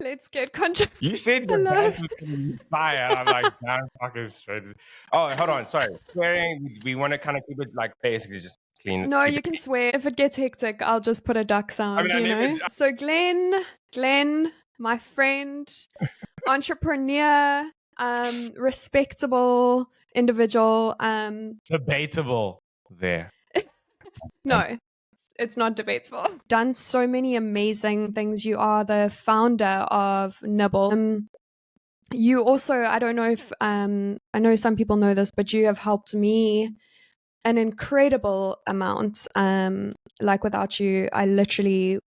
Let's get controversial. You said your dance was going to be fire. I'm like, damn, fucking straight. Oh, hold on. Sorry. Swearing, we want to kind of keep it like basically just clean. No, keep you it can clean. swear. If it gets hectic, I'll just put a duck sound, I never. So Glenn, my friend, entrepreneur, respectable individual. Debatable there. No, it's not debatable. Done so many amazing things. You are the founder of Nibble. You also, I don't know if I know some people know this, but you have helped me an incredible amount. Like without you, I literally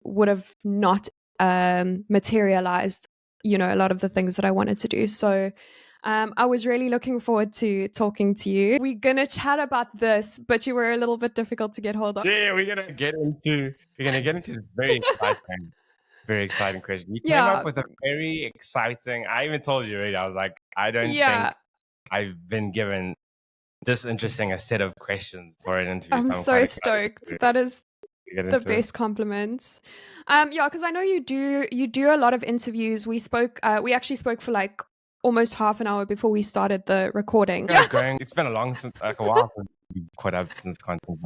would have not materialized, a lot of the things that I wanted to do. So I was really looking forward to talking to you. We're gonna chat about this, but you were a little bit difficult to get hold of. Yeah, we're gonna get into this very exciting question. You came Yeah. up with a very exciting. I even told you already. I was like, I don't think I've been given this interesting a set of questions for an interview. I'm so stoked. That is the best compliment. Because I know you do a lot of interviews. We actually spoke for like almost half an hour before we started the recording. It's been a while since we caught up since content.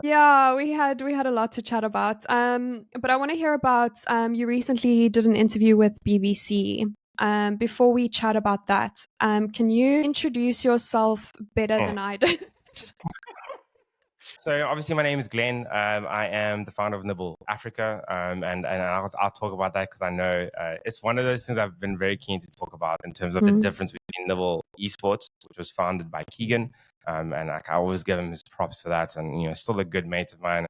Yeah, we had a lot to chat about. But I want to hear about you recently did an interview with BBC. Before we chat about that, can you introduce yourself better than I did? So obviously my name is Glenn. I am the founder of Nibble Africa, and I'll talk about that because I know it's one of those things I've been very keen to talk about in terms of the difference between Nibble Esports, which was founded by Keegan, and like I always give him his props for that, and still a good mate of mine,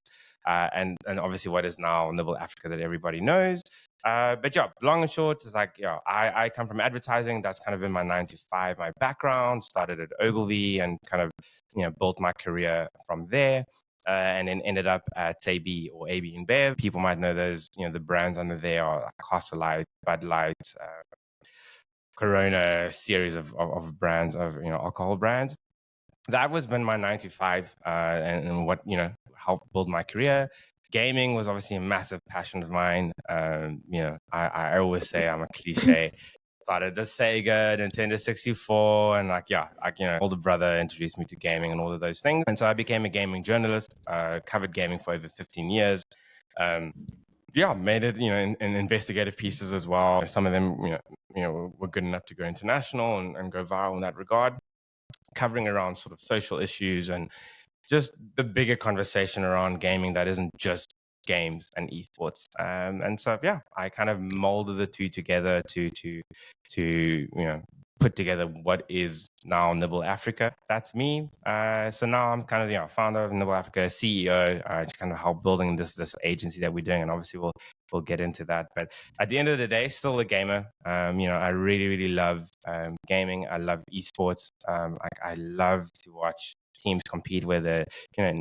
and obviously what is now Nibble Africa that everybody knows. But yeah, long and short is like, I come from advertising. That's kind of been my 9 to 5, my background. Started at Ogilvy and kind of, built my career from there. And then ended up at AB or AB InBev. People might know those, the brands under there are like Castle Light, Bud Light, Corona, series of brands of, alcohol brands. That was been my 9 to 5 and what, helped build my career. Gaming was obviously a massive passion of mine. I always say I'm a cliche. Started the Sega, Nintendo 64, and older brother introduced me to gaming and all of those things. And so I became a gaming journalist, covered gaming for over 15 years. Made it, in investigative pieces as well. Some of them, were good enough to go international and go viral in that regard, covering around sort of social issues and just the bigger conversation around gaming that isn't just games and esports. And so, I kind of molded the two together to put together what is now Nibble Africa. That's me. So now I'm kind of the founder of Nibble Africa, CEO, to kind of help building this agency that we're doing. And obviously we'll get into that. But at the end of the day, still a gamer. I really, really love gaming. I love esports. I love to watch teams compete with it,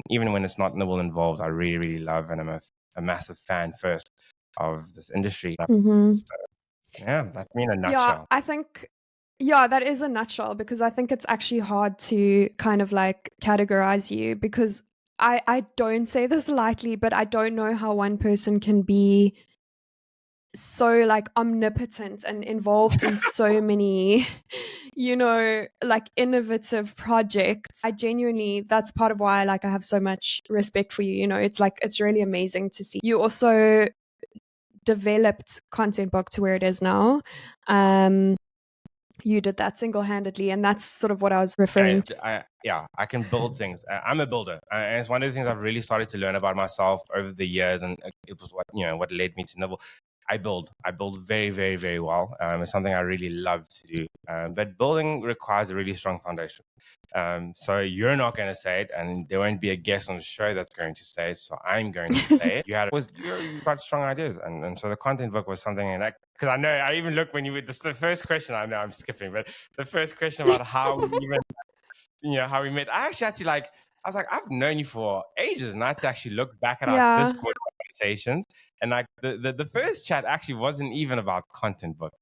even when it's not Nibble involved, I really, really love, and I'm a massive fan first of this industry. So, that's me in a nutshell. I think, that is a nutshell, because I think it's actually hard to kind of like categorize you, because I don't say this lightly, but I don't know how one person can be so like omnipotent and involved in so many like innovative projects. I genuinely, that's part of why I have so much respect for you. It's really amazing to see. You also developed Content Book to where it is now. You did that single-handedly, and that's sort of what I was referring to. I can build things. I'm a builder, and it's one of the things I've really started to learn about myself over the years, and it was what led me to Nibble. I build very, very, very well. It's something I really love to do. But building requires a really strong foundation. So you're not going to say it, and there won't be a guest on the show that's going to say it. So I'm going to say it. You got strong ideas, and so the Content Book was something like, because I know I even looked when you were the first question. I know I'm skipping, but the first question about how we even how we met. I actually I was like, I've known you for ages, and I had to actually look back at our Discord conversations. And like the first chat actually wasn't even about Content Book.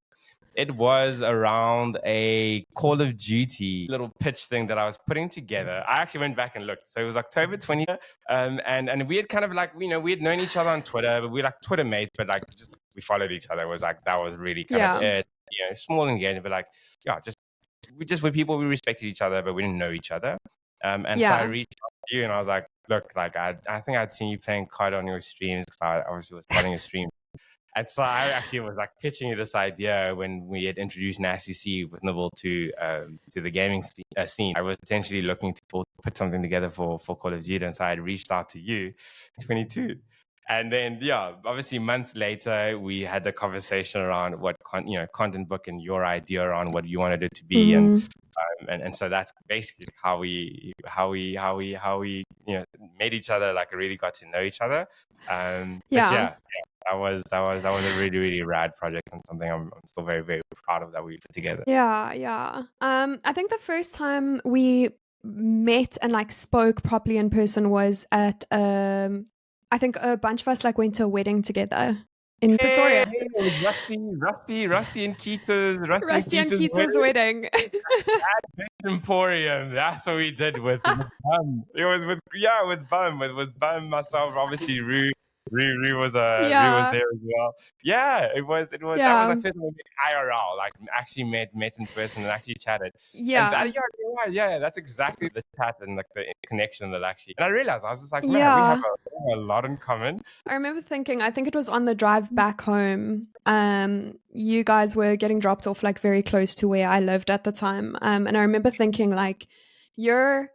It was around a Call of Duty little pitch thing that I was putting together. I actually went back and looked. So it was October 20th. And we had kind of we had known each other on Twitter, but we were like Twitter mates, but like just we followed each other. It was like that was really kind of it. Small engagement, but like just with people, we respected each other, but we didn't know each other. And so I reached out to you and I was like, look, like I think I'd seen you playing COD on your streams because I obviously was following your stream. And so I actually was like pitching you this idea when we had introduced Nasty C with Nibble to the gaming scene. I was potentially looking to put something together for Call of Duty, and so I had reached out to you, 22. And then, obviously months later, we had the conversation around what content book and your idea around what you wanted it to be, and so that's basically how we made each other, like really got to know each other. That was a really, really rad project and something I'm still very, very proud of that we put together. Yeah. I think the first time we met and like spoke properly in person was at I think a bunch of us like went to a wedding together in Pretoria. Rusty and Keita's wedding. Emporium. That's what we did with Bum. It was with Bum. It was Bum, myself, obviously Rue. Rue was there as well. Yeah, it was. That was our first IRL. Like actually met in person and actually chatted. Yeah. And that's exactly the chat and like the connection that actually. And I realized I was just like, man, we have a lot in common. I remember thinking, I think it was on the drive back home. You guys were getting dropped off like very close to where I lived at the time. And I remember thinking like, you're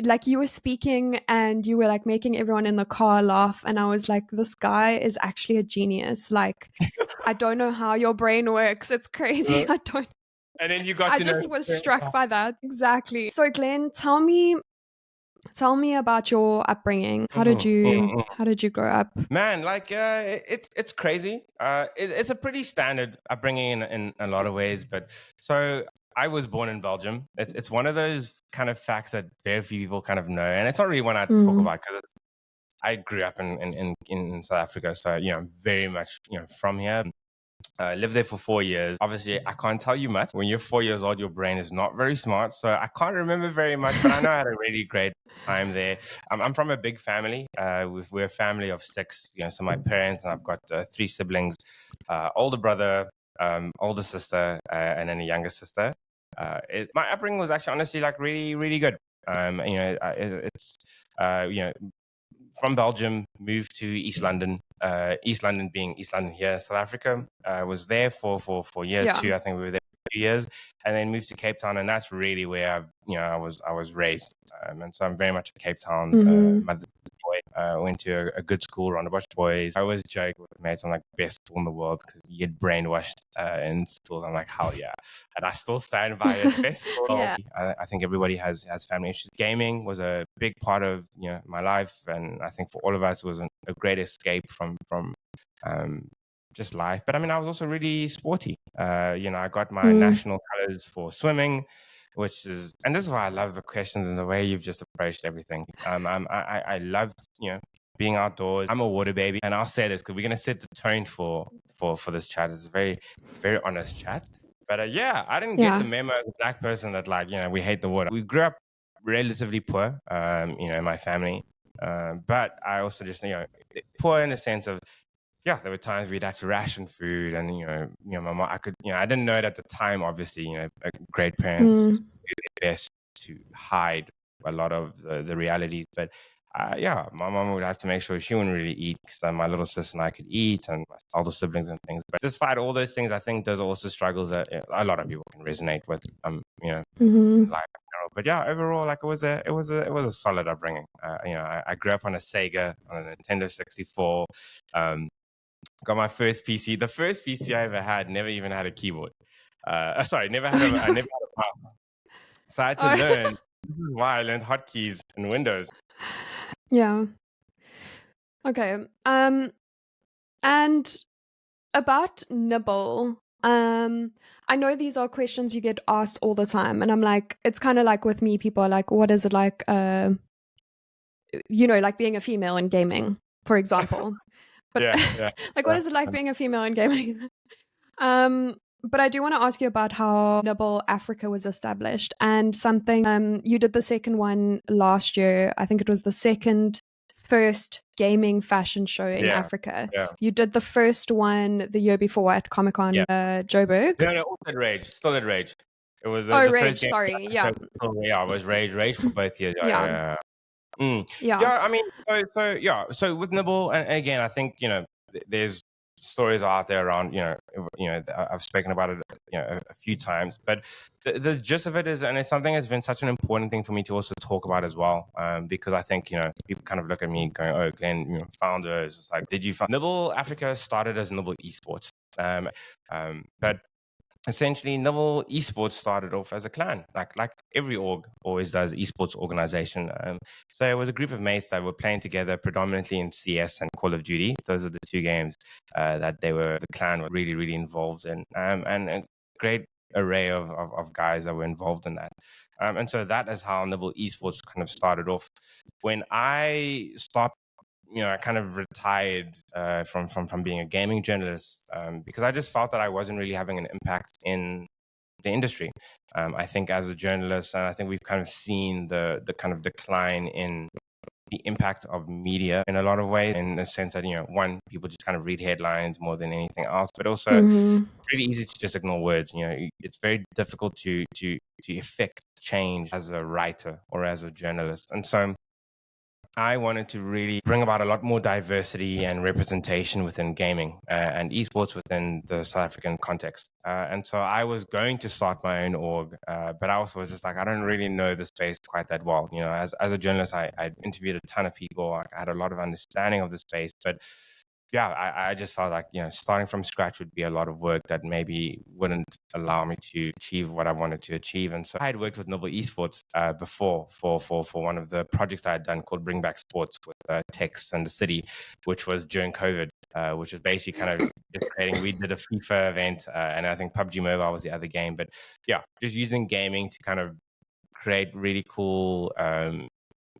like, you were speaking and you were like making everyone in the car laugh, and I was like, this guy is actually a genius. Like, I don't know how your brain works. It's crazy. And then you got to know. I just was struck by that. Exactly. So Glenn, tell me about your upbringing. How did you grow up? Man, like it's crazy. It's a pretty standard upbringing in a lot of ways, but so I was born in Belgium. It's one of those kind of facts that very few people kind of know, and it's not really one I talk about because I grew up in South Africa, so I'm very much from here. Lived there for 4 years. Obviously, I can't tell you much. When you're 4 years old, your brain is not very smart, so I can't remember very much. But I know I had a really great time there. I'm from a big family. We're a family of 6. So my parents, and I've got 3 siblings: older brother, older sister, and then a younger sister. My upbringing was actually honestly like really, really good. From Belgium, moved to East London. East London being East London here in South Africa. I was there for year 2. I think we were there for 2 years, and then moved to Cape Town, and that's really where I was raised. And so I'm very much a Cape Town mother boy. Went to a good school, Rondebosch Boys. I always joke with mates, I'm like, best school in the world because you get brainwashed in schools. I'm like, hell yeah, and I still stand by it. Best school. I think everybody has family issues. Gaming was a big part of my life, and I think for all of us it was a great escape from just life. But I mean, I was also really sporty. I got my national colors for swimming, which is, and this is why I love the questions and the way you've just approached everything. I loved being outdoors. I'm a water baby, and I'll say this because we're gonna set the tone for this chat. It's a very, very honest chat. But I didn't get the memo as a black person that we hate the water. We grew up relatively poor, in my family. But I also just poor in the sense of there were times we'd had to ration food, and my mom, I didn't know it at the time. Obviously, great parents do their best to hide a lot of the realities, but my mom would have to make sure she wouldn't really eat because my little sister and I could eat, and my older siblings and things. But despite all those things, I think those are also struggles that a lot of people can resonate with. Life. But overall, like it was a solid upbringing. I grew up on a Sega, on a Nintendo 64. Got my first PC. The first PC I ever had never even had a keyboard. Never had a mouse. So I had to learn. This is why I learned hotkeys in Windows. Yeah. Okay. And about Nibble, I know these are questions you get asked all the time, and I'm like, it's kind of like with me, people are like, what is it like, like being a female in gaming, for example. But like, what is it like being a female in gaming? But I do want to ask you about how Nibble Africa was established, and something you did the second one last year. I think it was the first gaming fashion show in Yeah. Africa. Yeah. You did the first one the year before at Comic Con, Yeah. Joburg. No, also at Rage. Still at Rage. It was Oh, the first Rage. game. Sorry. Yeah. Yeah, it was Rage. Rage for both years. Yeah, Yeah. yeah, yeah. Yeah. Yeah, I mean, yeah. So with Nibble, and again, I think there's stories out there around. I've spoken about it, a few times. But the gist of it is, and it's something that's been such an important thing for me to also talk about as well, because I think people kind of look at me going, "Oh, Glenn, founder is just like, did you found Nibble Africa started as Nibble Esports?" But essentially, Nibble Esports started off as a clan, like every org always does, esports organization. So it was a group of mates that were playing together predominantly in CS and Call of Duty. Those are the two games that the clan were really, really involved in, and a great array of guys that were involved in that. And so that is how Nibble Esports kind of started off. When I stopped, I kind of retired from being a gaming journalist, because I just felt that I wasn't really having an impact in the industry. I think as a journalist, and I think we've kind of seen the kind of decline in the impact of media in a lot of ways, in the sense that one, people just kind of read headlines more than anything else, but also Mm-hmm. it's really easy to just ignore words. It's very difficult to effect change as a writer or as a journalist, and so I wanted to really bring about a lot more diversity and representation within gaming and esports within the South African context. And so I was going to start my own org, but I also was just like, I don't really know the space quite that well. As a journalist, I interviewed a ton of people. I had a lot of understanding of the space, but yeah, I just felt like, starting from scratch would be a lot of work that maybe wouldn't allow me to achieve what I wanted to achieve. And so I had worked with Nibble Esports before for one of the projects I had done called Bring Back Sports with Tex and the City, which was during COVID, which was basically kind of just creating. We did a FIFA event, and I think PUBG Mobile was the other game. But yeah, just using gaming to kind of create really cool, a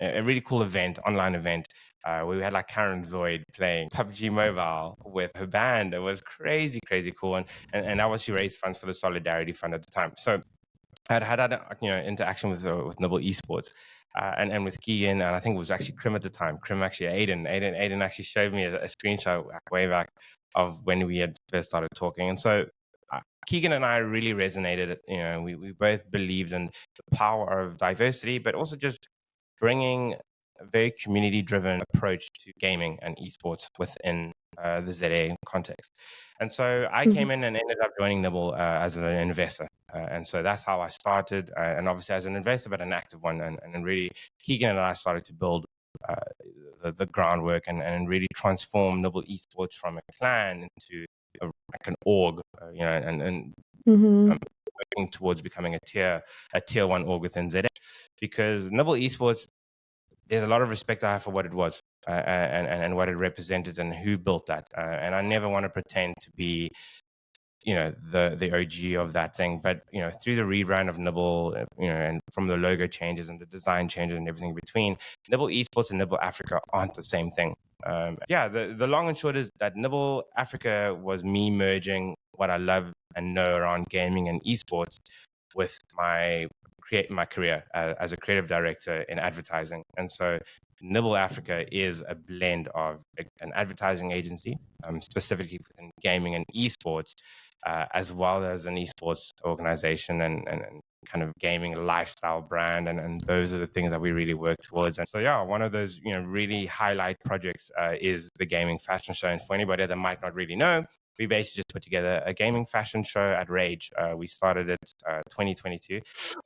really cool event, online event, where we had like Karen Zoid playing PUBG Mobile with her band. It was crazy, crazy cool. And that was, she raised funds for the Solidarity Fund at the time. So I'd had interaction with Nibble Esports, and with Keegan, and I think it was actually Krim at the time. Krim, actually, Aiden actually showed me a screenshot way back of when we had first started talking. And so Keegan and I really resonated. We both believed in the power of diversity, but also just bringing a very community-driven approach to gaming and esports within the ZA context. And so I Mm-hmm. came in and ended up joining Nibble as an investor. And so that's how I started, and obviously as an investor, but an active one. And really, Keegan and I started to build the groundwork and really transform Nibble Esports from a clan into like an org, and Mm-hmm. working towards becoming a tier one org within ZA. Because Nibble Esports, there's a lot of respect I have for what it was, and what it represented and who built that. And I never want to pretend to be, the OG of that thing. But, through the rebrand of Nibble, and from the logo changes and the design changes and everything between, Nibble Esports and Nibble Africa aren't the same thing. The long and short is that Nibble Africa was me merging what I love and know around gaming and esports with my career as a creative director in advertising. And so Nibble Africa is a blend of an advertising agency, specifically within gaming and esports, as well as an esports organization and kind of gaming lifestyle brand. And those are the things that we really work towards. And so, yeah, one of those, really highlight projects is the gaming fashion show. And for anybody that might not really know, we basically just put together a gaming fashion show at Rage. We started it 2022.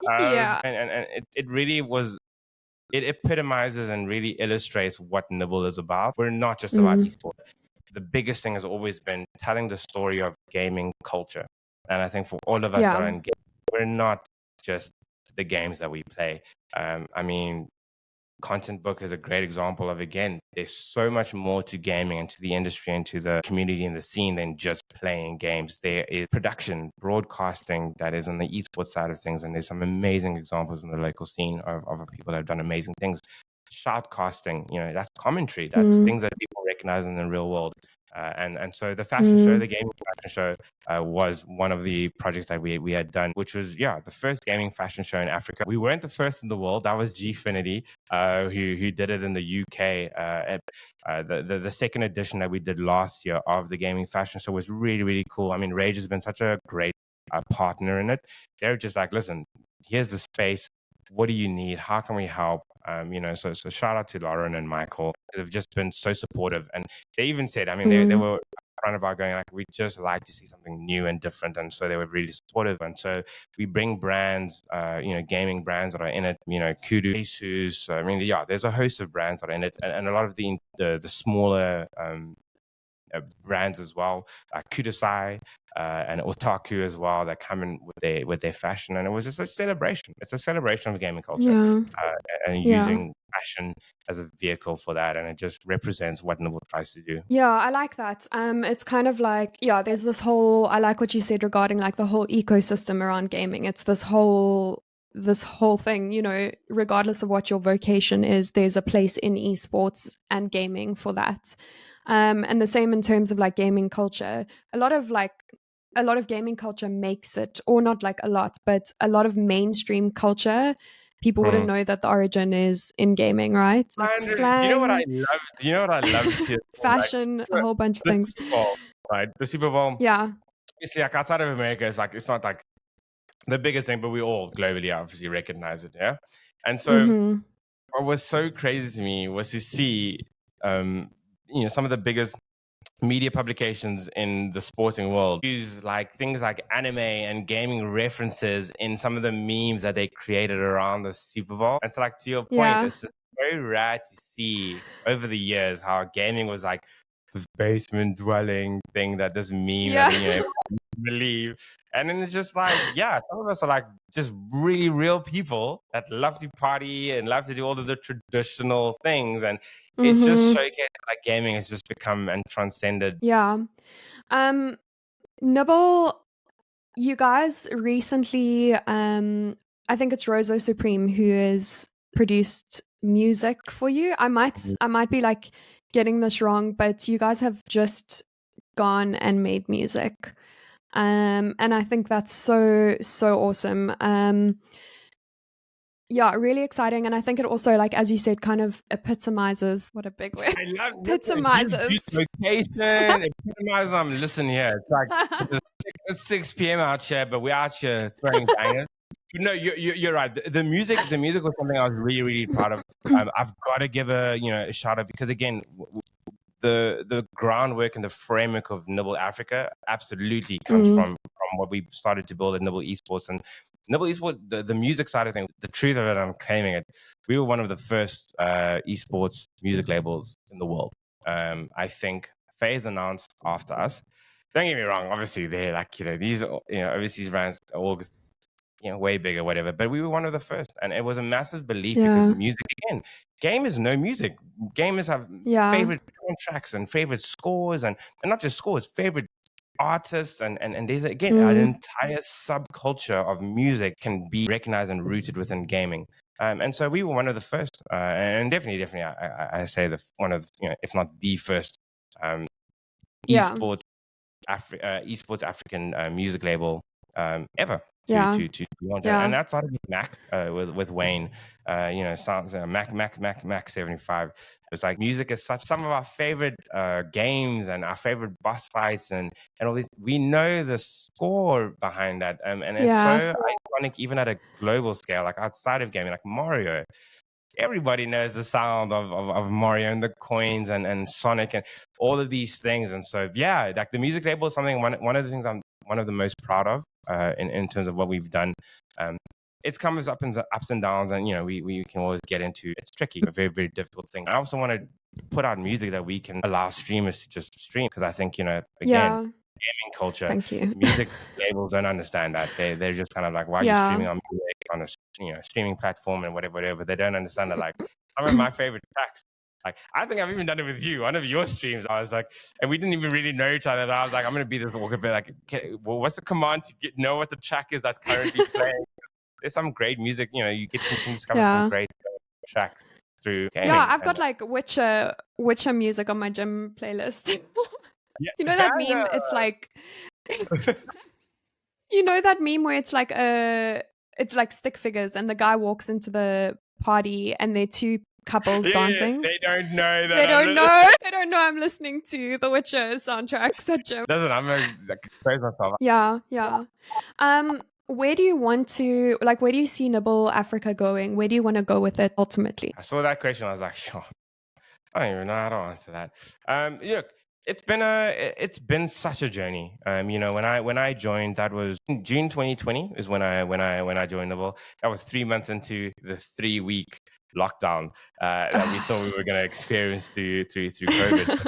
Yeah. And it really was, it epitomizes and really illustrates what Nibble is about. We're not just about esports. The biggest thing has always been telling the story of gaming culture. And I think for all of us that are in gaming, we're not just the games that we play. Content Book is a great example of, again, there's so much more to gaming and to the industry and to the community and the scene than just playing games. There is production, broadcasting that is on the esports side of things. And there's some amazing examples in the local scene of people that have done amazing things. Shoutcasting, that's commentary. That's things that people recognize in the real world. And so the fashion show, the gaming fashion show, was one of the projects that we had done, which was the first gaming fashion show in Africa. We weren't the first in the world. That was Gfinity, who did it in the UK. The second edition that we did last year of the gaming fashion show was really, really cool. I mean, Rage has been such a great partner in it. They're just like, listen, here's the space. What do you need? How can we help? So shout out to Lauren and Michael. They've just been so supportive, and they even said, I mean, they were upfront about going like, we just like to see something new and different, and so they were really supportive. And so we bring brands, gaming brands that are in it, Kudu, Asus. I mean, there's a host of brands that are in it, and a lot of the smaller brands as well, Kudasai and Otaku as well, that come in with their fashion, and it was just a celebration. It's a celebration of gaming culture, and using fashion as a vehicle for that, and it just represents what Nibble tries to do. Yeah, I like that. It's kind of like, there's this whole, I like what you said regarding like the whole ecosystem around gaming. It's this whole thing, regardless of what your vocation is, there's a place in esports and gaming for that. And the same in terms of like gaming culture. A lot of gaming culture makes it, or not like a lot, but a lot of mainstream culture, people wouldn't know that the origin is in gaming, right? Like slang. You know what I love? Do you know what I love too? Fashion, a whole bunch of things. Super Bowl, right? The Super Bowl. Yeah. Obviously, like outside of America, it's not like the biggest thing, but we all globally obviously recognize it, yeah. And so, what was so crazy to me was to see, some of the biggest media publications in the sporting world use like things like anime and gaming references in some of the memes that they created around the Super Bowl. And so, like, to your point, it's just very rare to see over the years how gaming was like this basement dwelling thing that this meme that believe. And then it's just like, some of us are like just really real people that love to party and love to do all of the traditional things. And it's just showcasing like gaming has just become and transcended. Yeah. Nibble, you guys recently, I think it's Rosa Supreme who has produced music for you. I might be like getting this wrong, but you guys have just gone and made music. And I think that's so awesome. Really exciting. And I think it also, like, as you said, kind of epitomizes, what a big word. I love epitomizes. Location. Epitomizes. Listen here. It's like it's 6 p.m. out here, but we're out here throwing bangers. No, you're right. The music was something I was really, really proud of. I've got to give a shout out because again, the groundwork and the framework of Nibble Africa absolutely comes from what we started to build at Nibble Esports. And Nibble Esports, the music side of things, the truth of it, I'm claiming it. We were one of the first esports music labels in the world. I think FaZe announced after us. Don't get me wrong, obviously they're like, these overseas brands are all way bigger, whatever. But we were one of the first, and it was a massive belief because music, again, gamers know music. Gamers have favorite tracks and favorite scores, and not just scores, favorite artists, and there's again an entire subculture of music can be recognized and rooted within gaming. And so we were one of the first, and definitely, I say one of if not the first esports African music label ever to launch. And that started with Mac, with Wayne, sounds Mac 75. It's like music is such some of our favorite games and our favorite boss fights and all these. We know the score behind that, and it's so iconic even at a global scale, like outside of gaming, like Mario. Everybody knows the sound of Mario and the coins and Sonic and all of these things. And so, like the music label is something, one of the things I'm one of the most proud of in terms of what we've done. It's comes ups and downs, and we can always get into. It's tricky, a very, very difficult thing. I also want to put out music that we can allow streamers to just stream, because I think again, gaming culture, thank you. music labels don't understand that. They're just kind of like, why are you streaming on music on a streaming platform and whatever. They don't understand that, like, some of my favorite tracks, like, I think I've even done it with you. One of your streams, I was like, and we didn't even really know each other. But I was like, I'm going to be this walker bit like, what's the command to know what the track is that's currently playing? There's some great music, you can discover some great tracks through gaming. Yeah, I've got like Witcher music on my gym playlist. Yeah, You know that meme? It's like that, you know that meme where it's like stick figures and the guy walks into the party and they're two couples yeah, dancing. they don't know that They I'm don't know. They don't know I'm listening to the Witcher soundtracks at gym. Doesn't I'm gonna praise myself. Yeah, yeah. Where do you want to like? Where do you see Nibble Africa going? Where do you want to go with it ultimately? I saw that question. I was like, sure. I don't even know how to answer that. Look, it's been such a journey. When I joined, that was in June 2020 is when I joined Nibble. That was 3 months into the 3-week lockdown that we thought we were going to experience through COVID.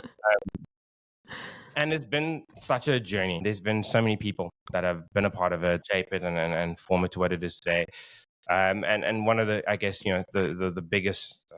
And it's been such a journey. There's been so many people that have been a part of it, shape it, and form it to what it is today. And one of the, I guess, the biggest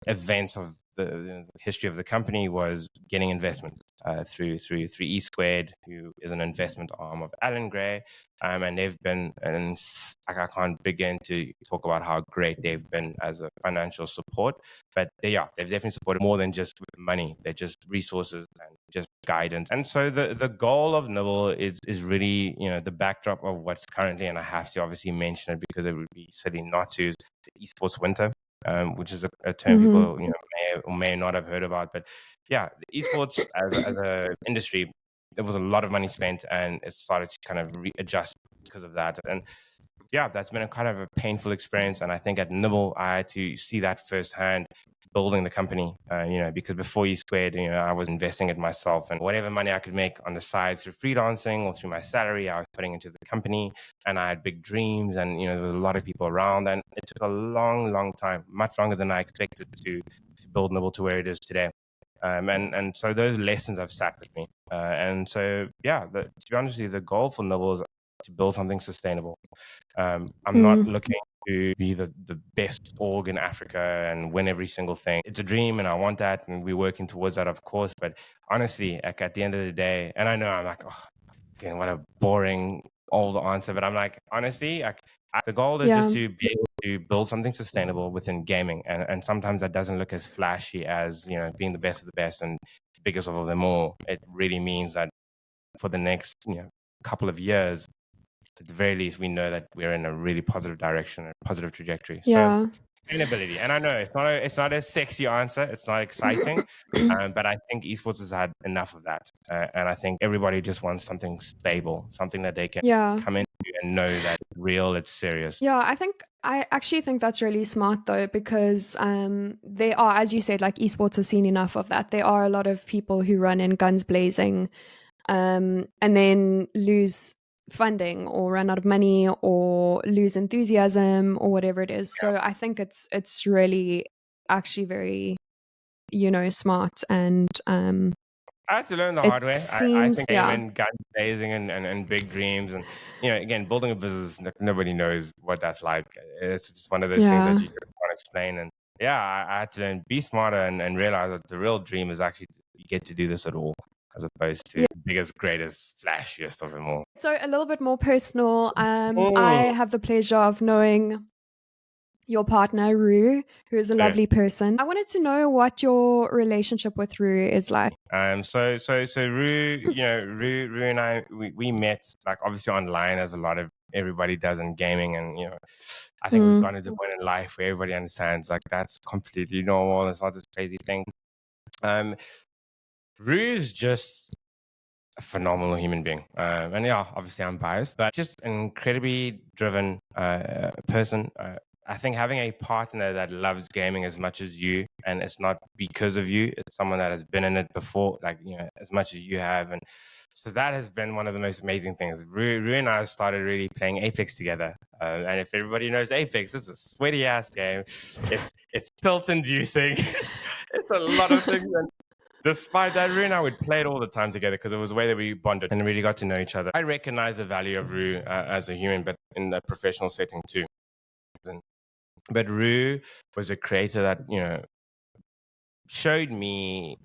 events of the history of the company was getting investment through E Squared, who is an investment arm of Alan Gray, and they've been, and like I can't begin to talk about how great they've been as a financial support, but they've definitely supported more than just with money. They're just resources and just guidance. And so the goal of Nibble is really, the backdrop of what's currently, and I have to obviously mention it because it would be silly not to, is the esports winter, which is a term people may or may not have heard about. But yeah, esports as a industry, there was a lot of money spent, and it started to kind of readjust because of that. And yeah, that's been a kind of a painful experience. And I think at Nibble, I had to see that firsthand building the company, because before E Squared, I was investing it myself, and whatever money I could make on the side through freelancing or through my salary, I was putting into the company. And I had big dreams, and, there was a lot of people around, and it took a long, long time, much longer than I expected to build Nibble to where it is today. And so those lessons have sat with me. And so, yeah, to be honest with you, the goal for Nibble is to build something sustainable. I'm not looking to be the best org in Africa and win every single thing. It's a dream, and I want that, and we're working towards that, of course. But honestly, like, at the end of the day, and I know I'm like, oh, damn, what a boring old answer, but I'm like, honestly, like, the goal is just to be able to build something sustainable within gaming, and sometimes that doesn't look as flashy as, being the best of the best and biggest of them all. It really means that for the next, couple of years, at the very least, we know that we're in a really positive direction, a positive trajectory. Yeah. So, sustainability. And I know it's not a sexy answer. It's not exciting, but I think esports has had enough of that, and I think everybody just wants something stable, something that they can come into and know that it's real, it's serious. Yeah, I actually think that's really smart though, because there are, as you said, like esports has seen enough of that. There are a lot of people who run in guns blazing, and then lose funding or run out of money or lose enthusiasm or whatever it is. So I think it's really actually very, smart, and I had to learn the it hard way. I seems think when guns blazing and big dreams, and again, building a business, nobody knows what that's like. It's just one of those things that you can't explain. And yeah, I had to learn, be smarter, and realize that the real dream is actually you get to do this at all, as opposed to the biggest, greatest, flashiest of them all. So a little bit more personal. I have the pleasure of knowing your partner, Rue, who is a lovely person. I wanted to know what your relationship with Rue is like. So Rue, Rue and I, we met, like, obviously online, as a lot of everybody does in gaming, and I think we've gone into a point in life where everybody understands, like, that's completely normal. It's not this crazy thing. Rue's just a phenomenal human being, and yeah, obviously I'm biased, but just an incredibly driven person. I think having a partner that loves gaming as much as you, and it's not because of you, it's someone that has been in it before, like, as much as you have. And so that has been one of the most amazing things. Rue and I started really playing Apex together. And if everybody knows Apex, it's a sweaty ass game. It's tilt inducing. It's a lot of things. And despite that, Rue and I would play it all the time together because it was the way that we bonded and really got to know each other. I recognize the value of Rue as a human, but in a professional setting too. But Rue was a creator that, showed me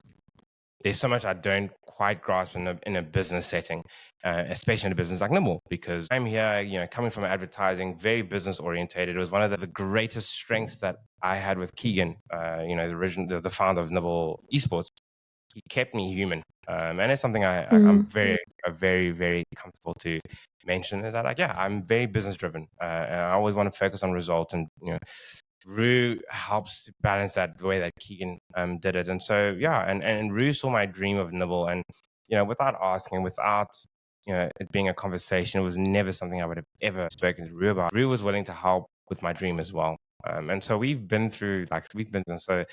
there's so much I don't quite grasp in a business setting, especially in a business like Nibble, because I'm here, coming from advertising, very business orientated. It was one of the greatest strengths that I had with Keegan, the founder of Nibble Esports. he kept me human. And it's something I'm very, very comfortable to mention, is that, like, yeah, I'm very business driven, and I always want to focus on results. And Rue helps to balance that the way that Keegan did it. And so, yeah, and Rue saw my dream of Nibble, and without asking, without it being a conversation, it was never something I would have ever spoken to Rue about. Rue was willing to help with my dream as well. And so and so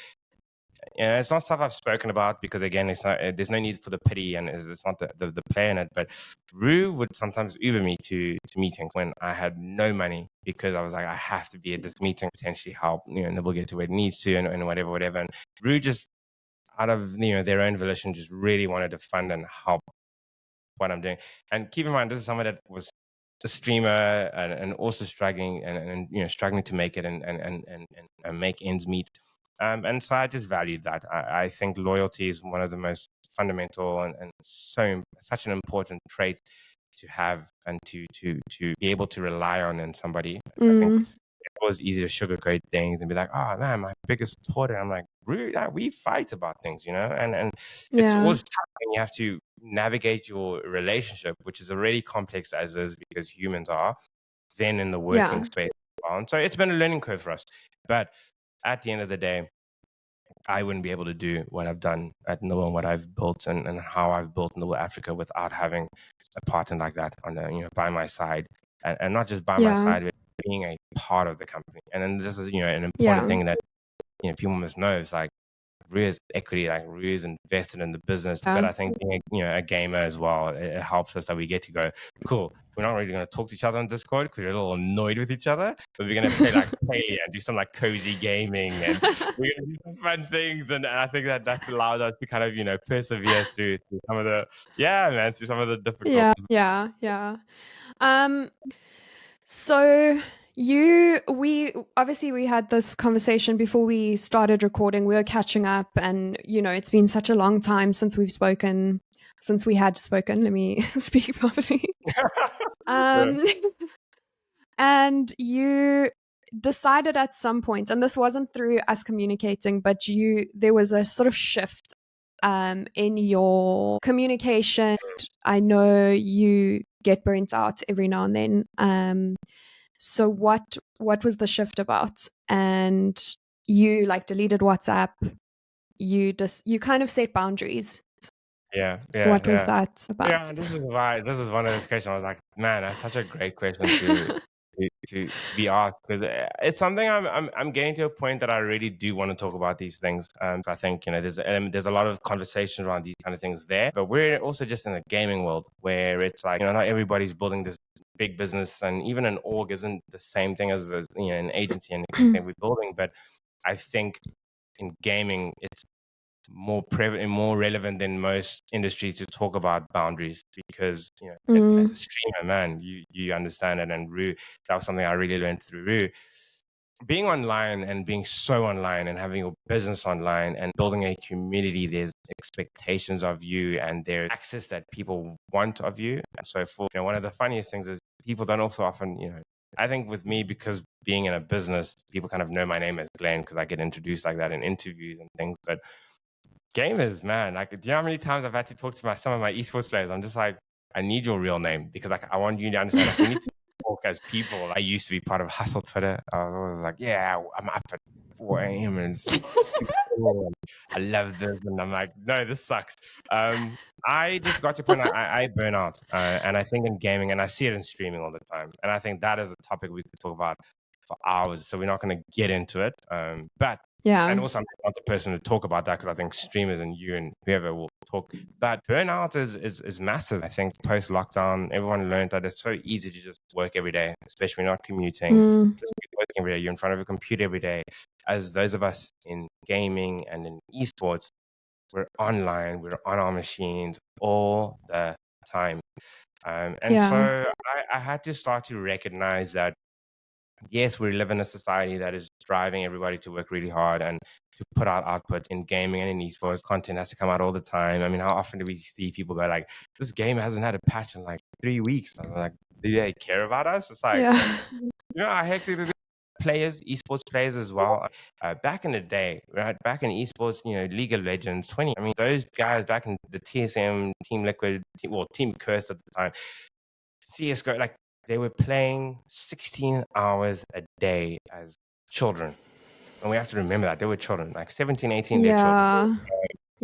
it's not stuff I've spoken about, because again, it's not. There's no need for the pity, and it's not the play in it. But Rue would sometimes Uber me to meetings when I had no money, because I was like, I have to be at this meeting, potentially help Nibble get to where it needs to, and whatever. And Rue, just out of their own volition, just really wanted to fund and help what I'm doing. And keep in mind, this is someone that was a streamer, and also struggling, and struggling to make it, and make ends meet. And so I just valued that. I think loyalty is one of the most fundamental, and such an important trait to have, and to be able to rely on in somebody. I think it's always easy to sugarcoat things and be like, oh man, my biggest supporter. I'm like, really? We fight about things, and it's always tough when you have to navigate your relationship, which is already complex as is, because humans are, then in the working space. And so it's been a learning curve for us. But at the end of the day, I wouldn't be able to do what I've done at Nibble, and what I've built, and how I've built Nibble Africa, without having a partner like that on by my side, and not just by my side, but being a part of the company. And then this is an important thing that people must know, is like, Rue is equity, like Rue is invested in the business. But I think being a gamer as well, it helps us that we get to go, cool, we're not really going to talk to each other on Discord because we're a little annoyed with each other, but we're going to play like Palia and do some like cozy gaming, and we're going to do some fun things. And I think that's allowed us to kind of persevere through some of the through some of the difficult. Yeah. So we had this conversation before we started recording. We were catching up, and it's been such a long time since we had spoken. Let me speak properly. And you decided at some point, and this wasn't through us communicating, but there was a sort of shift in your communication. I know you get burnt out every now and then. So what was the shift about? And you deleted WhatsApp. You kind of set boundaries. Yeah. What was that about? Yeah, this is one of those questions. I was like, man, that's such a great question to be asked, because it's something I'm getting to a point that I really do want to talk about these things. So I think there's a lot of conversation around these kind of things there, but we're also just in a gaming world where it's like not everybody's building this big business, and even an org isn't the same thing as an agency and anything we're building. But I think in gaming, it's more prevalent, more relevant than most industries to talk about boundaries, because as a streamer, man, you understand it. And Rue, that was something I really learned through Rue. Being online, and being so online, and having your business online, and building a community, there's expectations of you, and there's access that people want of you. And so for one of the funniest things is, people don't also often I think with me, because being in a business, people kind of know my name as Glenn, because I get introduced like that in interviews and things. But gamers, man, do you know how many times I've had to talk to some of my esports players? I'm just like, I need your real name, because I want you to understand, we need to talk as people. I used to be part of Hustle Twitter. I was always like, yeah, I'm up at 4 a.m. and it's super cool, and I love this. And I'm like, no, this sucks. I just got to a point, I burn out. And I think in gaming, and I see it in streaming all the time. And I think that is a topic we could talk about for hours. So we're not going to get into it. But and also, I'm not the person to talk about that, because I think streamers and you and whoever will talk. But burnout is massive. I think post lockdown, everyone learned that it's so easy to just work every day, especially not commuting. Just working every day. You're in front of a computer every day. As those of us in gaming and in esports, we're online, we're on our machines all the time. So I had to start to recognize that, yes, we live in a society that is driving everybody to work really hard and to put out output in gaming and in esports. Content has to come out all the time. I mean, how often do we see people go like, this game hasn't had a patch in like 3 weeks? I'm like, do they care about us? It's like, how hectic it is. players, esports players as well. Back in the day, right? Back in esports, League of Legends, 20. I mean, those guys back in the TSM, Team Liquid, Team Curse at the time, CS:GO, like they were playing 16 hours a day as children. And we have to remember that they were children, like 17, 18, they're children.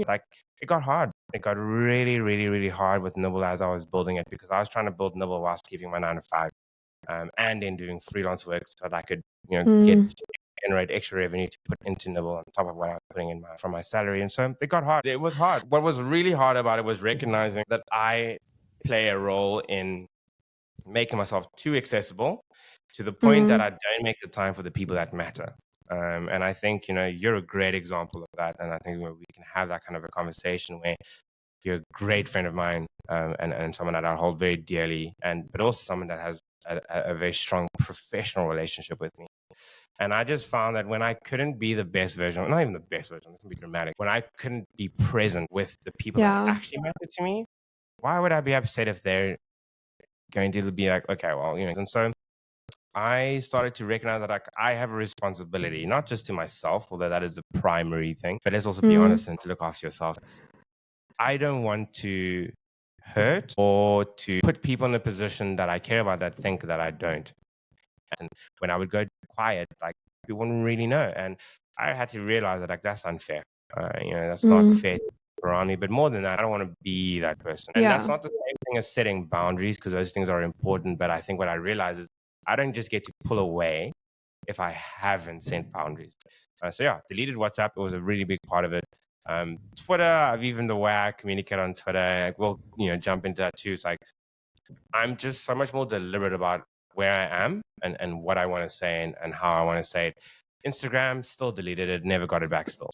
Like it got hard. It got really, really, really hard with Nibble as I was building it, because I was trying to build Nibble whilst keeping my 9 to 5, and then doing freelance work so that I could, generate extra revenue to put into Nibble on top of what I was putting in from my salary. And so it got hard. It was hard. What was really hard about it was recognizing that I play a role in making myself too accessible to the point that I don't make the time for the people that matter. And I think, you're a great example of that. And I think we can have that kind of a conversation where you're a great friend of mine, and someone that I hold very dearly, but also someone that has a very strong professional relationship with me. And I just found that when I couldn't be the best version, not even the best version, it's going to be dramatic, when I couldn't be present with the people that actually matter to me, why would I be upset if they're going to be like, okay, well, and so I started to recognize that I have a responsibility, not just to myself, although that is the primary thing, but let's also be honest and to look after yourself. I don't want to hurt or to put people in a position that I care about that think that I don't. And when I would go quiet, like people wouldn't really know. And I had to realize that like that's unfair. That's not fair around me. But more than that, I don't want to be that person. And that's not the same thing as setting boundaries, because those things are important. But I think what I realize is I don't just get to pull away if I haven't set boundaries. So yeah, deleted WhatsApp. It was a really big part of it. Twitter, I've even the way I communicate on Twitter, like we'll jump into that too. It's like I'm just so much more deliberate about where I am and what I want to say and how I want to say it. Instagram, still deleted it, never got it back still.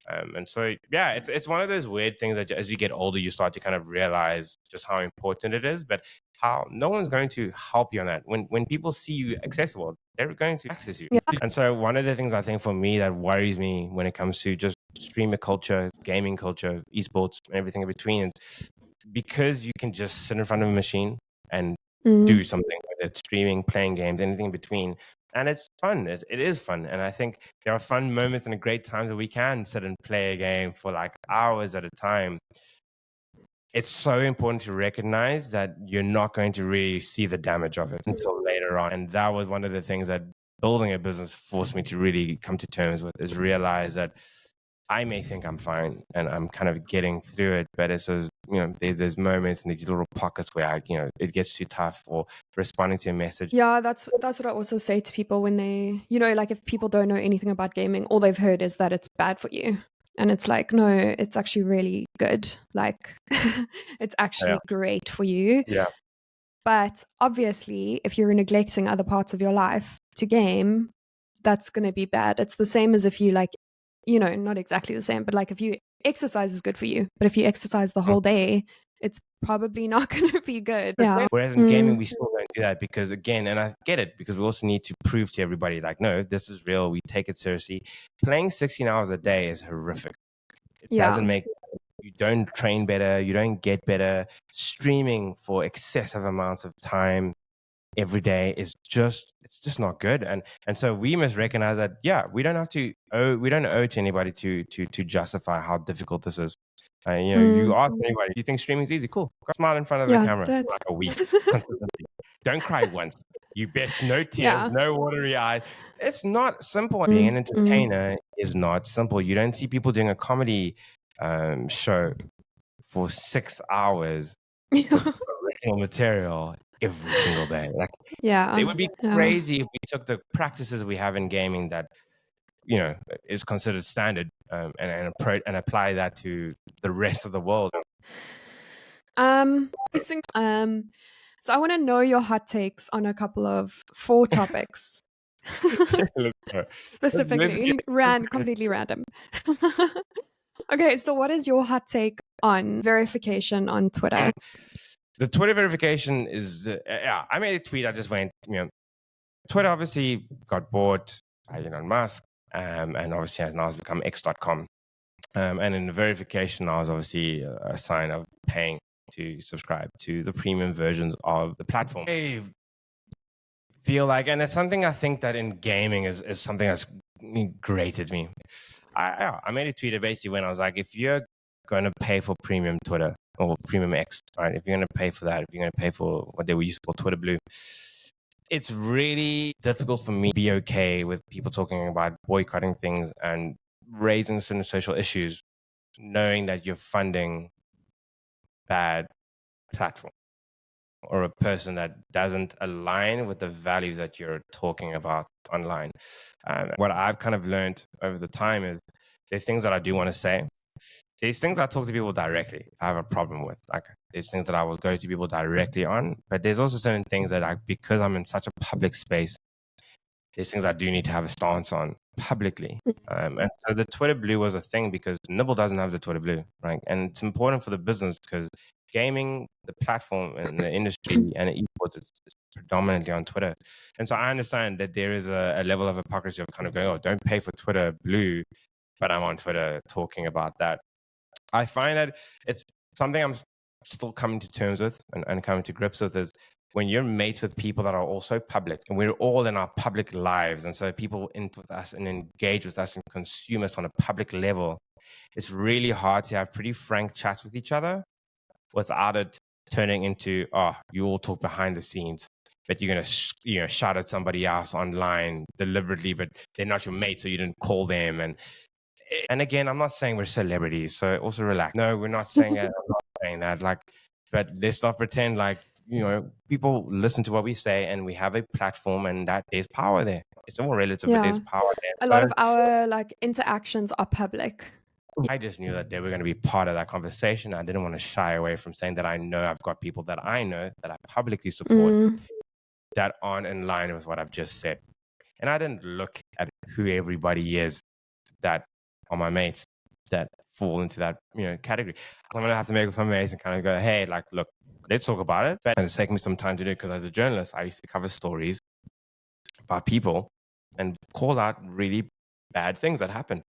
And so, yeah, it's one of those weird things that as you get older, you start to kind of realize just how important it is, but how no one's going to help you on that. When people see you accessible, they're going to access you. And so one of the things I think for me that worries me when it comes to just streamer culture, gaming culture, esports, and everything in between, because you can just sit in front of a machine and do something, whether it's streaming, playing games, anything in between. And it's fun. It is fun. And I think there are fun moments and great times that we can sit and play a game for like hours at a time. It's so important to recognize that you're not going to really see the damage of it until later on. And that was one of the things that building a business forced me to really come to terms with, is realize that I may think I'm fine and I'm kind of getting through it, but it's those, there's moments and these little pockets where it gets too tough, or responding to a message. Yeah, that's what I also say to people when they, like if people don't know anything about gaming, all they've heard is that it's bad for you. And it's like, no, it's actually really good. Like it's actually great for you. Yeah. But obviously, if you're neglecting other parts of your life to game, that's going to be bad. It's the same as if you not exactly the same, but like if you exercise is good for you, but if you exercise the whole day, it's probably not going to be good. Yeah. Whereas in gaming, we still don't do that because, again, and I get it, because we also need to prove to everybody, like, no, this is real. We take it seriously. Playing 16 hours a day is horrific. It doesn't make, you don't train better. You don't get better. Streaming for excessive amounts of time every day is it's just not good. And so we must recognize that, we don't owe to anybody to justify how difficult this is. You ask anybody, do you think streaming is easy? Cool. Go smile in front of the camera for like a week consistently. Don't cry once. You best no tears, no watery eyes. It's not simple. Being an entertainer is not simple. You don't see people doing a comedy show for 6 hours with original material every single day. Like, it would be crazy if we took the practices we have in gaming that is considered standard, and apply that to the rest of the world. So I want to know your hot takes on a couple of 4 topics. Specifically, completely random. Okay, so what is your hot take on verification on Twitter? The Twitter verification is, I made a tweet. I just went, Twitter obviously got bought by Elon Musk, and obviously has now become X.com. And in the verification, I was obviously a sign of paying to subscribe to the premium versions of the platform. feel like, and it's something I think that in gaming is something that's grated me. I made a tweet basically when I was like, if you're going to pay for premium Twitter or premium X, right? If you're going to pay for that, if you're going to pay for what they were used to call Twitter Blue, it's really difficult for me to be okay with people talking about boycotting things and raising certain social issues, knowing that you're funding bad platform or a person that doesn't align with the values that you're talking about online. What I've kind of learned over the time is there's things that I do want to say. There's things I talk to people directly if I have a problem with. Like there's things that I will go to people directly on, but there's also certain things that because I'm in such a public space, there's things I do need to have a stance on publicly. And so the Twitter Blue was a thing because Nibble doesn't have the Twitter Blue, right? And it's important for the business because gaming, the platform and the industry and esports is predominantly on Twitter. And so I understand that there is a level of hypocrisy of kind of going, oh, don't pay for Twitter Blue, but I'm on Twitter talking about that. I find that it's something I'm still coming to terms with and coming to grips with is when you're mates with people that are also public and we're all in our public lives. And so people interact with us and engage with us and consume us on a public level. It's really hard to have pretty frank chats with each other without it turning into, oh, you all talk behind the scenes, but you're going to shout at somebody else online deliberately, but they're not your mate, so you didn't call them. And again, I'm not saying we're celebrities, so also relax. No, we're not saying that. I'm not saying that. Like, but let's not pretend like, people listen to what we say and we have a platform and that there's power there. It's all relative, but there's power there. A lot of our interactions are public. I just knew that they were going to be part of that conversation. I didn't want to shy away from saying that I know I've got people that I know that I publicly support that aren't in line with what I've just said. And I didn't look at who everybody is that are my mates that fall into that category. I'm gonna have to make some mates and kind of go, hey, like, look, let's talk about it. And it's taken me some time to do it because as a journalist, I used to cover stories about people and call out really bad things that happen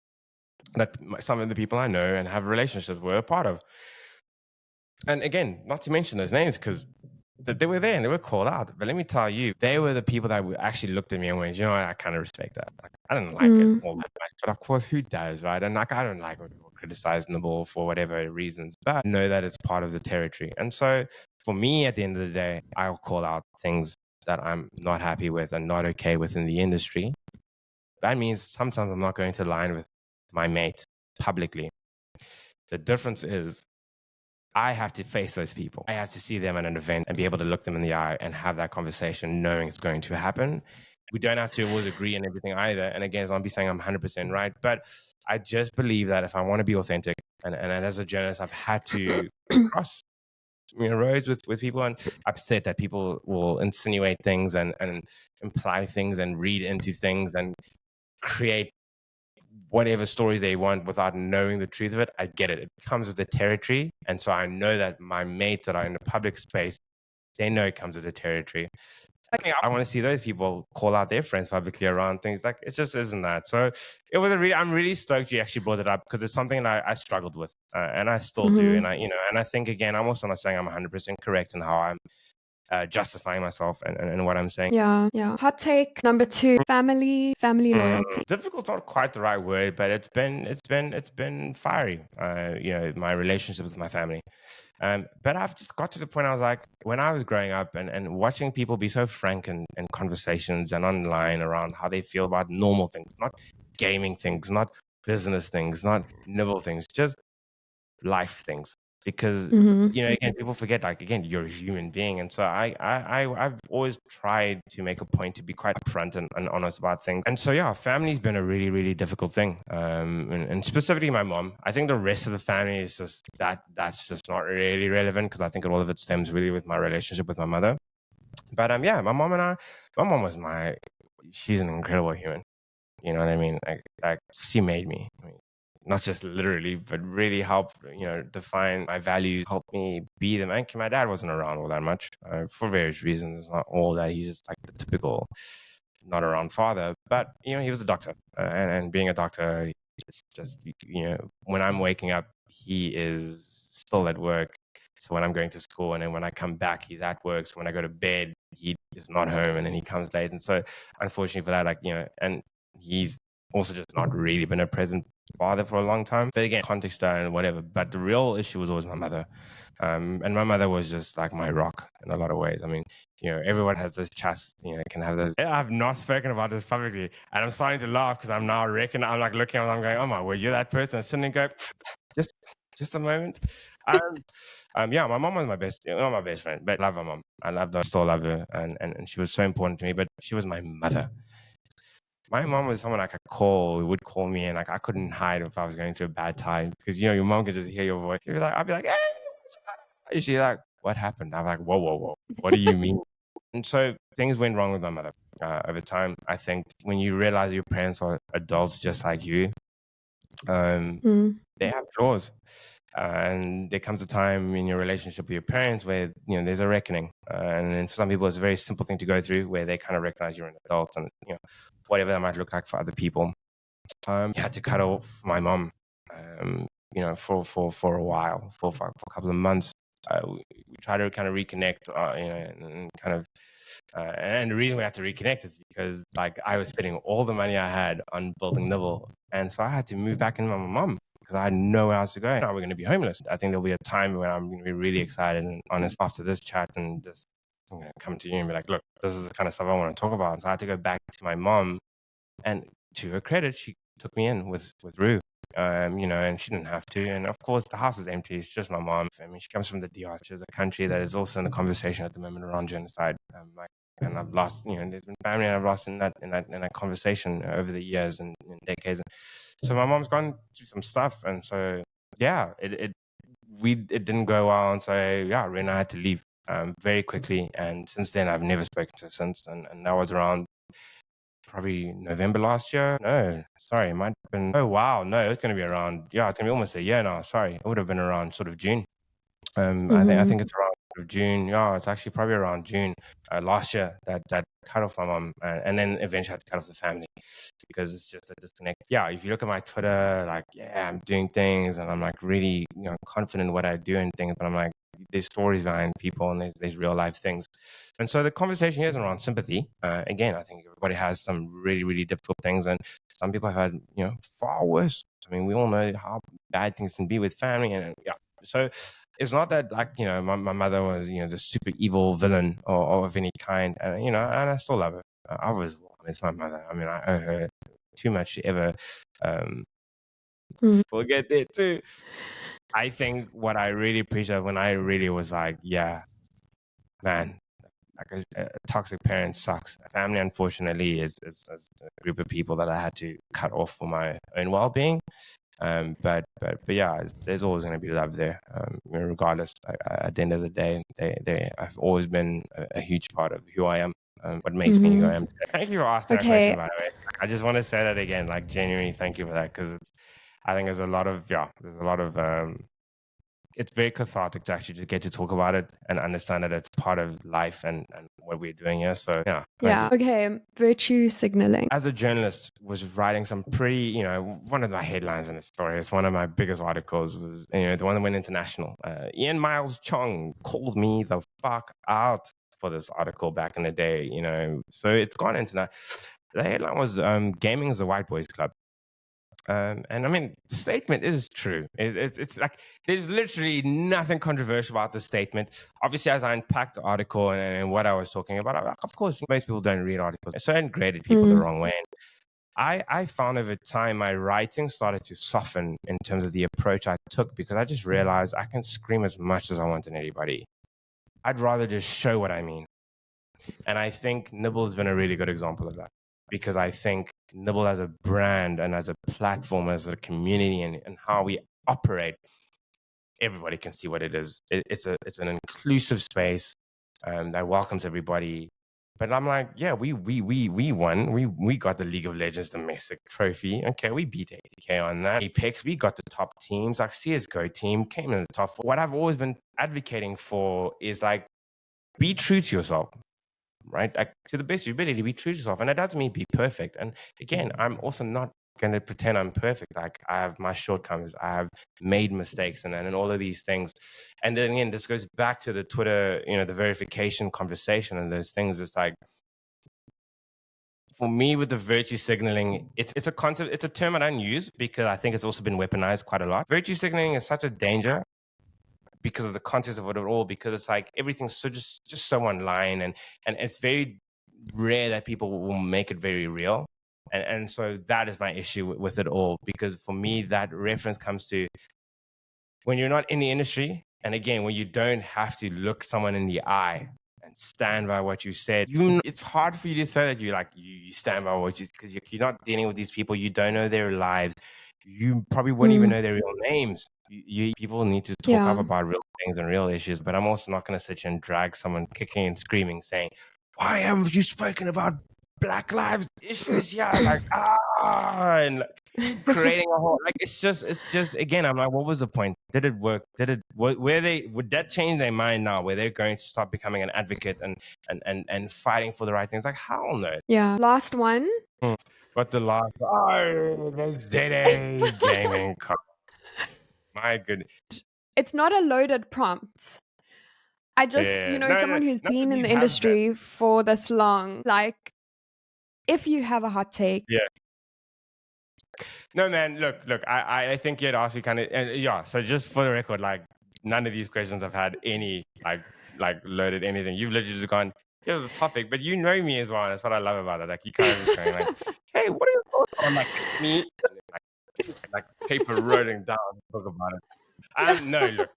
that some of the people I know and have relationships were a part of. And again, not to mention those names because they were there and they were called out. But let me tell you, they were the people that actually looked at me and went, you know what, I kind of respect that. Like, I didn't like it all that much, but of course, who does, right? And like, I don't like when people criticize Nibble for whatever reasons, but I know that it's part of the territory. And so for me, at the end of the day, I'll call out things that I'm not happy with and not okay with in the industry. That means sometimes I'm not going to align with my mate publicly. The difference is I have to face those people. I have to see them at an event and be able to look them in the eye and have that conversation knowing it's going to happen. We don't have to always agree on everything either. And again, I'm be saying I'm 100% right, but I just believe that if I want to be authentic and as a journalist, I've had to cross roads with people, and I've said that people will insinuate things and imply things and read into things and create whatever stories they want without knowing the truth of it. I get it. It comes with the territory. And so I know that my mates that are in the public space, they know it comes with the territory. I want to see those people call out their friends publicly around things. Like, it just isn't that. So it was I'm really stoked you actually brought it up because it's something that I struggled with and I still do. And I think, again, I'm also not saying I'm 100% correct in how I'm justifying myself and what I'm saying. Yeah. Hot take number 2: family loyalty. Difficult's not quite the right word, but it's been fiery. My relationship with my family. But I've just got to the point I was like, when I was growing up and watching people be so frank in conversations and online around how they feel about normal things, not gaming things, not business things, not nibble things, just life things. Because again, people forget, like, again, you're a human being, and so I've always tried to make a point to be quite upfront and honest about things. And so family's been a really, really difficult thing, and specifically my mom. I think the rest of the family is just that's just not really relevant because I think all of it stems really with my relationship with my mother. But my mom was she's an incredible human. You know what I mean? Like she made me. I mean, not just literally, but really helped, define my values, help me be them. And my dad wasn't around all that much for various reasons. Not all that. He's just like the typical not around father. But, he was a doctor. And being a doctor, it's just, when I'm waking up, he is still at work. So when I'm going to school and then when I come back, he's at work. So when I go to bed, he is not home and then he comes late. And so unfortunately for that, like, and he's also just not really been a present father for a long time. But again, context and whatever. But the real issue was always my mother. And my mother was just like my rock in a lot of ways. I mean, everyone has those chats, can have those. I've not spoken about this publicly. And I'm starting to laugh because I'm now I'm like looking, I'm going, oh my word, you're that person. Sitting and go, just a moment. Yeah, my mom was my best, not my best friend, but I love my mom. I love her, still love her. And she was so important to me, but she was my mother. My mom was someone I could call, who would call me, and like I couldn't hide if I was going through a bad time because your mom could just hear your voice. I'd be like, hey, what's up? And she's like, what happened? I'm like, whoa, what do you mean? And so things went wrong with my mother over time. I think when you realize your parents are adults just like you, they have flaws. And there comes a time in your relationship with your parents where there's a reckoning, and for some people it's a very simple thing to go through where they kind of recognize you're an adult, and whatever that might look like for other people. You had to cut off my mom, for a while, for a couple of months. We try to kind of reconnect, and kind of. And the reason we had to reconnect is because like I was spending all the money I had on building Nibble, and so I had to move back in with my mom because I had nowhere else to go. Now we're going to be homeless. I think there'll be a time when I'm going to be really excited and honest after this chat and this. I'm going to come to you and be like, look, this is the kind of stuff I want to talk about. So I had to go back to my mom, and to her credit, she took me in with Rue. And she didn't have to. And of course, the house is empty. It's just my mom. I mean, she comes from the DR, which is a country that is also in the conversation at the moment around genocide. And I've lost, there's been family I've lost in that conversation over the years and decades. So my mom's gone through some stuff, and so yeah, it didn't go well, and so yeah, Rue and I had to leave very quickly. And since then, I've never spoken to her since, and that was around probably November last year. No, sorry, it might have been. Oh wow, no, it's going to be around. Yeah, it's going to be almost a year now. Sorry, it would have been around sort of June. I think it's around sort of June. Yeah, it's actually probably around June last year that cut off my mom, and then eventually had to cut off the family because it's just a disconnect. Yeah, if you look at my Twitter, like I'm doing things and I'm like really confident in what I do and things, but I'm like there's stories behind people and there's real life things. And so the conversation here is around sympathy. Again, I think everybody has some really, really difficult things, and some people have had, far worse. I mean, we all know how bad things can be with family, and yeah. So it's not that like, my mother was, the super evil villain or of any kind, and and I still love her. I was, it's my mother. I mean, I owe her too much to ever forget that too. I think what I really appreciate when I really was like, yeah, man, like a toxic parent sucks. Family, unfortunately, is a group of people that I had to cut off for my own well-being. But yeah, there's always going to be love there, regardless. At the end of the day, they have always been a huge part of who I am. What makes me who I am today. Thank you for asking that question, by the way. I just want to say that again, like genuinely, thank you for that, because I think there's a lot of it's very cathartic to actually just get to talk about it and understand that it's part of life and what we're doing here. So yeah. Okay. Virtue signaling. As a journalist, was writing some pretty, one of my headlines in the story. It's one of my biggest articles. Was the one that went international. Ian Miles Chong called me the fuck out for this article back in the day. So it's gone international. The headline was "Gaming is the White Boys Club." And I mean, the statement is true. It's like there's literally nothing controversial about the statement. Obviously, as I unpacked the article and what I was talking about, of course, most people don't read articles. So I graded people the wrong way. And I found over time my writing started to soften in terms of the approach I took, because I just realized I can scream as much as I want in anybody. I'd rather just show what I mean. And I think Nibble has been a really good example of that, because I think Nibble as a brand and as a platform, as a community, and how we operate, everybody can see what it is. It's an inclusive space that welcomes everybody. But I'm like, yeah, we won. We got the League of Legends domestic trophy. Okay, we beat 80K on that. Apex, we got the top teams. Like CS:GO team came in the top 4. What I've always been advocating for is like, be true to yourself. Right? Like, to the best of your ability, be true to yourself. And that doesn't mean be perfect. And again, I'm also not going to pretend I'm perfect. Like, I have my shortcomings. I have made mistakes and all of these things. And then again, this goes back to the Twitter, the verification conversation and those things. It's like, for me, with the virtue signaling, it's a concept, it's a term I don't use because I think it's also been weaponized quite a lot. Virtue signaling is such a danger because of the context of it all, because it's like everything's so just so online, and it's very rare that people will make it very real. And so that is my issue with it all, because for me, that reference comes to when you're not in the industry, and again, when you don't have to look someone in the eye and stand by what you said. It's hard for you to say that you stand by what you, because you're not dealing with these people. You don't know their lives. You probably wouldn't even know their real names. People need to talk up about real things and real issues. But I'm also not going to sit here and drag someone kicking and screaming, saying, "Why haven't you spoken about Black Lives issues?" Yeah, like and like, creating a whole, like, it's just again, I'm like, what was the point? Did it work? Would that change their mind now, where they're going to start becoming an advocate and fighting for the right things? Like, hell no. Yeah. Last one. But the last, the ZA gaming my goodness. It's not a loaded prompt. I just, someone who's been in the industry for this long, like, if you have a hot take. Yeah. No, man, look, I think you'd ask me kind of, yeah, so just for the record, like, none of these questions have had any, like loaded anything. You've literally just gone, here's the topic, but you know me as well, and that's what I love about it. Like, you kind of just going, like, hey, what are your thoughts on, like, me? And then, like paper rolling down, talk about it. No, look,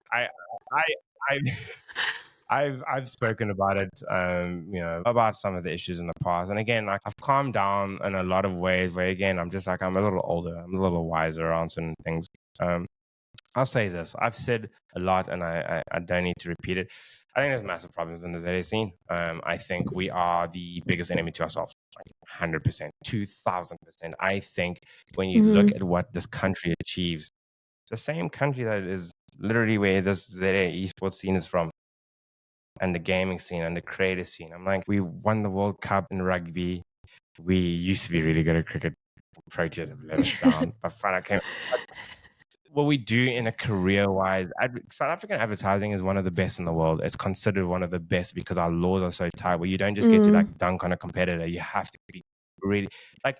I've spoken about it, about some of the issues in the past. And again, like, I've calmed down in a lot of ways where, again, I'm just like, I'm a little older, I'm a little wiser on certain things. I'll say this. I've said a lot, and I don't need to repeat it. I think there's massive problems in the ZA scene. I think we are the biggest enemy to ourselves, like 100%, 2000%. I think when you look at what this country achieves, it's the same country that is literally where this ZA esports scene is from, and the gaming scene and the creator scene. I'm like, we won the World Cup in rugby. We used to be really good at cricket. Proteas have let us down. But what we do in a career-wise, South African advertising is one of the best in the world. It's considered one of the best because our laws are so tight, where you don't just get to like dunk on a competitor. You have to be really, like,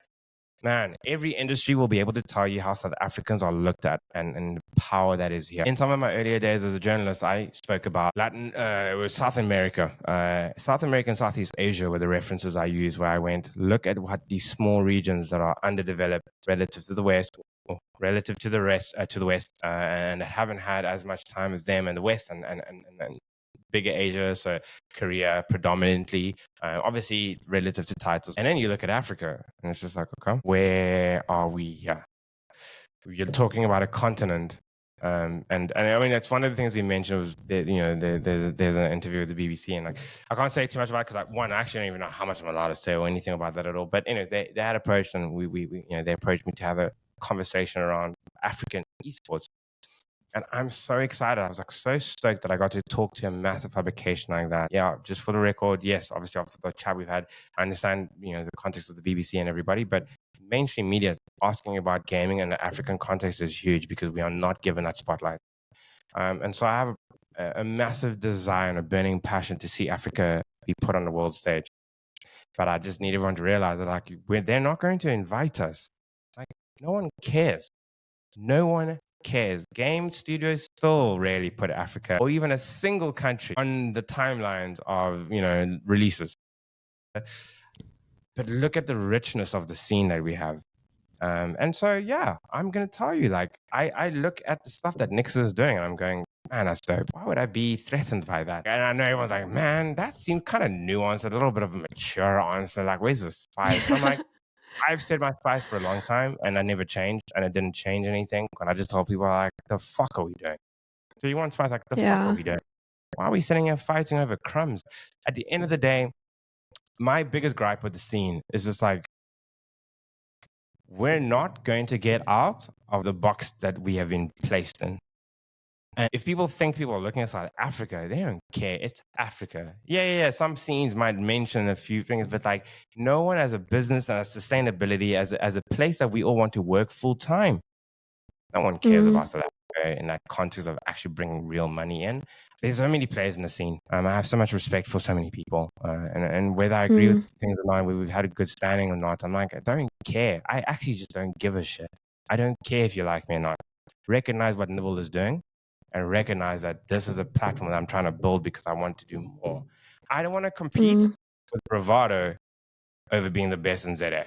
man, every industry will be able to tell you how South Africans are looked at and the power that is here. In some of my earlier days as a journalist, I spoke about it was South America. South America and Southeast Asia were the references I used, where I went, look at what these small regions that are underdeveloped relative to the West, or relative to the rest, to the West, and haven't had as much time as them in the West, and bigger Asia, so Korea predominantly, obviously relative to titles. And then you look at Africa, and it's just like, okay, where are we here? You're talking about a continent. And I mean, that's one of the things we mentioned was that, there's an interview with the BBC, and like, I can't say too much about it because, like, one, I actually don't even know how much I'm allowed to say or anything about that at all. But anyways, they had approached, and we they approached me to have a conversation around African esports. And I'm so excited. I was like so stoked that I got to talk to a massive publication like that. Yeah, just for the record, yes, obviously after the chat we've had, I understand, the context of the BBC and everybody, but mainstream media asking about gaming in the African context is huge because we are not given that spotlight. And so I have a massive desire and a burning passion to see Africa be put on the world stage. But I just need everyone to realize that, like, they're not going to invite us. Like, no one cares. No one cares. Game studios still rarely put Africa or even a single country on the timelines of, releases. But look at the richness of the scene that we have. And so, yeah, I'm going to tell you, like, I look at the stuff that Nix is doing, and I'm going, man, that's dope. Why would I be threatened by that? And I know everyone's like, man, that seems kind of nuanced, a little bit of a mature answer. Like, where's the spice? I'm like, I've said my spice for a long time, and I never changed, and it didn't change anything. And I just told people, like, the fuck are we doing? So you want spice? Like, the fuck are we doing? Why are we sitting here fighting over crumbs? At the end of the day, my biggest gripe with the scene is just like, we're not going to get out of the box that we have been placed in. And if people think people are looking at South Africa, they don't care. It's Africa. Yeah. Some scenes might mention a few things, but like no one as a business and a sustainability as a place that we all want to work full time. No one cares about South Africa in that context of actually bringing real money in. There's so many players in the scene. I have so much respect for so many people. And whether I agree with things or not, whether we've had a good standing or not, I'm like, I don't care. I actually just don't give a shit. I don't care if you like me or not. Recognize what Nibble is doing and recognize that this is a platform that I'm trying to build because I want to do more. I don't want to compete with bravado over being the best in ZA.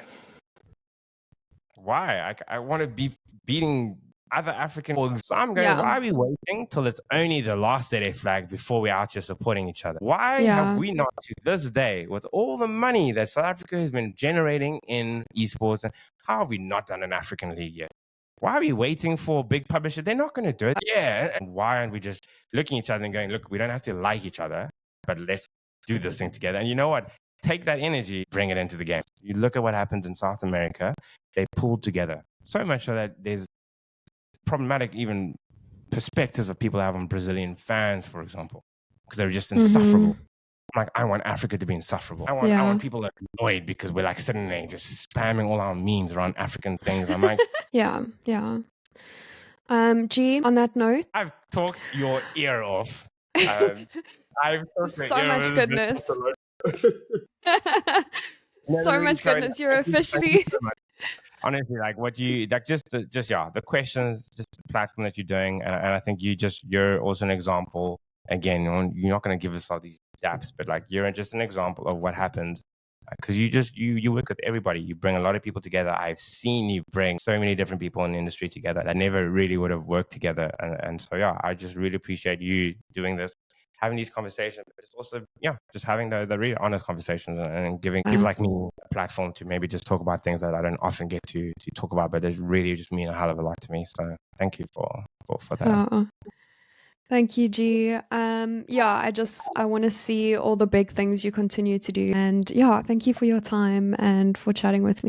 Why? I want to be beating other African. So I'm going, why are we waiting till it's only the last ZA flag before we're out here supporting each other? Why have we not, to this day, with all the money that South Africa has been generating in esports, how have we not done an African league yet? Why are we waiting for a big publisher? They're not going to do it. Yeah. And why aren't we just looking at each other and going, look, we don't have to like each other, but let's do this thing together. And you know what? Take that energy, bring it into the game. You look at what happened in South America. They pulled together so much so that there's problematic even perspectives of people have on Brazilian fans, for example, because they're just insufferable. Like, I want Africa to be insufferable. I want people annoyed because we're like sitting there just spamming all our memes around African things. I'm like, yeah. G, on that note, I've talked your ear off. I've talked so much goodness. So much goodness. You're officially. Honestly, like what you like, just the questions, just the platform that you're doing, and I think you're also an example. Again, you're not going to give us all these daps, but like you're just an example of what happens because you work with everybody. You bring a lot of people together. I've seen you bring so many different people in the industry together that never really would have worked together, and so I just really appreciate you doing this, having these conversations, but it's also just having the really honest conversations and giving people like me a platform to maybe just talk about things that I don't often get to talk about, but it really just mean a hell of a lot to me. So thank you for that. Thank you, G. I want to see all the big things you continue to do, and thank you for your time and for chatting with me.